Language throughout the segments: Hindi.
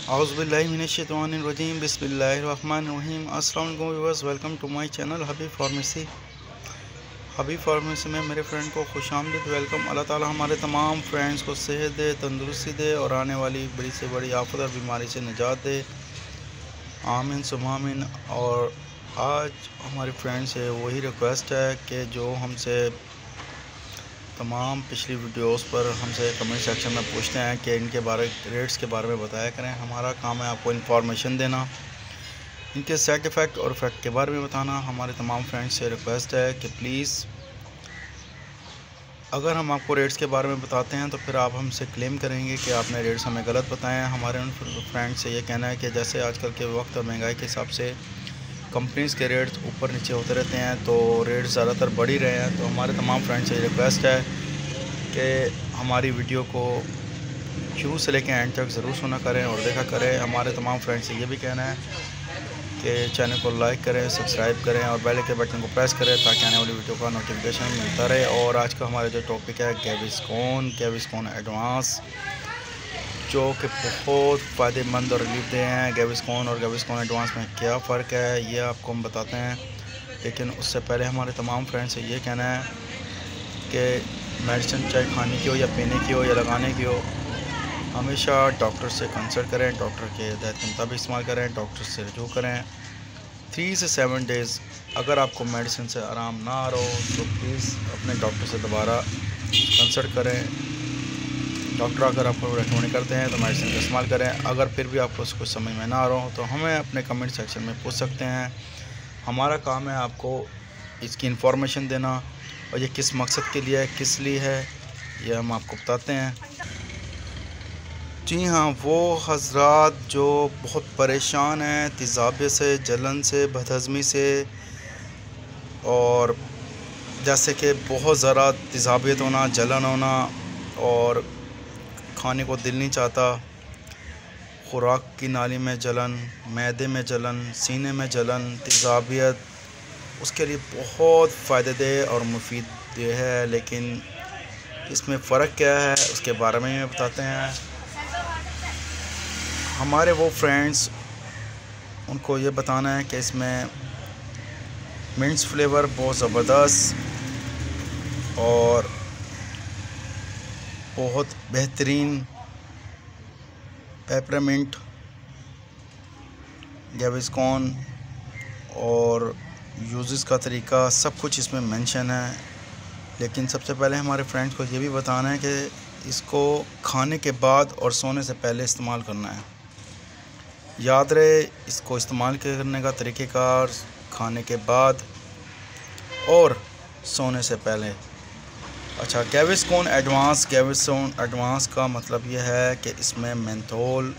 औज़ुबिल्लाहिमिनश्शैतानिर्रजीम बिस्मिल्लाहिर्रहमानिर्रहीम। अस्सलाम वालेकुम viewers, welcome to my channel Habib pharmacy. Habib pharmacy में मेरे फ्रेंड को खुशामदीद वेलकम। अल्लाह ताला हमारे तमाम फ्रेंड्स को सेहत दे, तंदुरुस्ती दे और आने वाली बड़ी से बड़ी आफत और बीमारी से निजात दे, आमीन सुम्मा आमीन। और आज हमारे फ्रेंड से वही रिक्वेस्ट है कि जो हमसे तमाम पिछली वीडियोस पर हमसे कमेंट सेक्शन में पूछते हैं कि इनके रेट्स के बारे में बताया करें। हमारा काम है आपको इन्फॉर्मेशन देना, इनके साइड इफ़ेक्ट और इफ़ेक्ट के बारे में बताना। हमारे तमाम फ्रेंड्स से रिक्वेस्ट है कि प्लीज़ अगर हम आपको रेट्स के बारे में बताते हैं तो फिर आप हमसे क्लेम करेंगे कि आपने रेट्स हमें गलत बताए हैं। हमारे उन फ्रेंड्स से ये कहना है कि जैसे आजकल के वक्त और महंगाई के हिसाब से कंपनीज़ के रेट्स ऊपर नीचे होते रहते हैं, तो रेट्स ज़्यादातर बढ़ ही रहे हैं। तो हमारे तमाम फ्रेंड्स से रिक्वेस्ट है कि हमारी वीडियो को शुरू से लेकर एंड तक ज़रूर सुना करें और देखा करें। हमारे तमाम फ्रेंड्स से ये भी कहना है कि चैनल को लाइक करें, सब्सक्राइब करें और बेल के बटन को प्रेस करें ताकि आने वाली वीडियो का नोटिफिकेशन मिलता रहे। और आज का हमारा जो टॉपिक है गैविस्कॉन एडवांस, जो कि बहुत फ़ायदेमंद और रिलीफ दे हैं। गैविस्कॉन और गैविस्कॉन एडवांस में क्या फ़र्क है ये आपको हम बताते हैं, लेकिन उससे पहले हमारे तमाम फ्रेंड्स से ये कहना है कि मेडिसिन चाहे खाने की हो या पीने की हो या लगाने की हो, हमेशा डॉक्टर से कंसल्ट करें, डॉक्टर के हिदायत के मुताबिक इस्तेमाल करें, डॉक्टर से रजू करें। 3 से 7 डेज़ अगर आपको मेडिसिन से आराम ना आ रहा हो तो प्लीज़ अपने डॉक्टर से दोबारा कंसल्ट करें। डॉक्टर अगर आपको रेकमेंड करते हैं तो मेडिसिन का इस्तेमाल करें। अगर फिर भी आपको कुछ समझ में ना आ रहा हो तो हमें अपने कमेंट सेक्शन में पूछ सकते हैं। हमारा काम है आपको इसकी इन्फॉर्मेशन देना और ये किस मकसद के लिए है, किस लिए है, ये हम आपको बताते हैं। जी हाँ, वो हज़रात जो बहुत परेशान हैं तेज़ाबियत से, जलन से, बदहज़मी से, और जैसे कि बहुत ज़्यादा तेज़ाबियत होना, जलन होना और खाने को दिल नहीं चाहता, खुराक की नाली में जलन, मैदे में जलन, सीने में जलन, तेज़ाबियत, उसके लिए बहुत फ़ायदेदेह और मुफीद है। लेकिन इसमें फ़र्क क्या है उसके बारे में बताते हैं। हमारे वो फ्रेंड्स उनको ये बताना है कि इसमें मिंट्स फ्लेवर बहुत ज़बरदस्त और बहुत बेहतरीन पेपरमिंट गैविस्कॉन और यूज़ का तरीका सब कुछ इसमें मेंशन है। लेकिन सबसे पहले हमारे फ्रेंड्स को ये भी बताना है कि इसको खाने के बाद और सोने से पहले इस्तेमाल करना है। याद रहे, इसको इस्तेमाल करने का तरीक़ेकार खाने के बाद और सोने से पहले। अच्छा, गैविस्कॉन एडवांस का मतलब यह है कि इसमें मेंथोल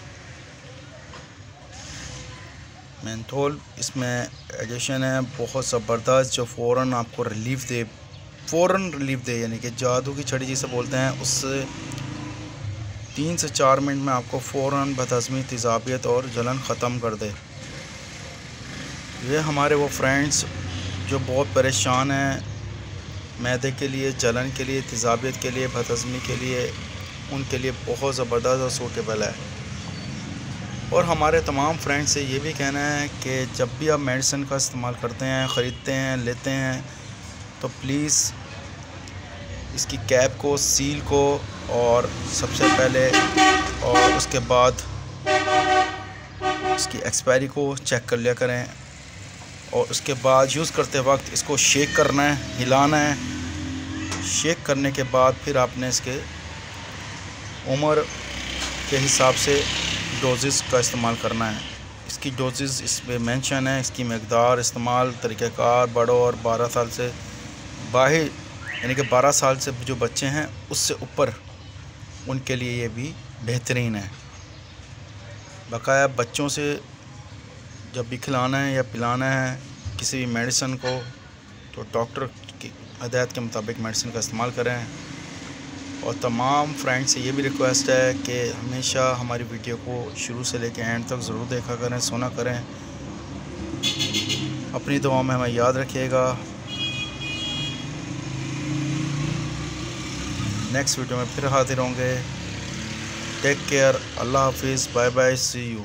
इसमें एडिशन है बहुत ज़बरदस्त, जो फ़ौरन आपको रिलीफ़ दे, यानी कि जादू की छड़ी जिसे बोलते हैं, उससे 3 से 4 मिनट में आपको फ़ौरन बदहज़मी, तेज़ाबियत और जलन ख़त्म कर दे। ये हमारे वो फ्रेंड्स जो बहुत परेशान हैं मैदे के लिए, जलन के लिए, तेज़ाबियत के लिए, बदहज़मी के लिए, उनके लिए बहुत ज़बरदस्त और सूटेबल है। और हमारे तमाम फ्रेंड्स से ये भी कहना है कि जब भी आप मेडिसिन का इस्तेमाल करते हैं, ख़रीदते हैं, लेते हैं, तो प्लीज़ इसकी कैप को, सील को और सबसे पहले और उसके बाद इसकी एक्सपायरी को चेक कर लिया करें। और उसके बाद यूज़ करते वक्त इसको शेक करना है, हिलाना है। शेक करने के बाद फिर आपने इसके उम्र के हिसाब से डोजेस का इस्तेमाल करना है। इसकी डोजेस इसमें मेंशन है, इसकी मकदार, इस्तेमाल तरीक़ाकार बड़ों और 12 साल से बाहर, यानी कि 12 साल से जो बच्चे हैं उससे ऊपर, उनके लिए ये भी बेहतरीन है। बकाया बच्चों से जब भी खिलाना है या पिलाना है किसी भी मेडिसिन को, तो डॉक्टर की हिदायत के मुताबिक मेडिसिन का इस्तेमाल करें। और तमाम फ्रेंड्स से ये भी रिक्वेस्ट है कि हमेशा हमारी वीडियो को शुरू से लेकर एंड तक ज़रूर देखा करें, सुना करें। अपनी दुआ में हमें याद रखिएगा। नेक्स्ट वीडियो में फिर हाजिर होंगे। टेक केयर, अल्लाह हाफिज़, बाय बाय, सी यू।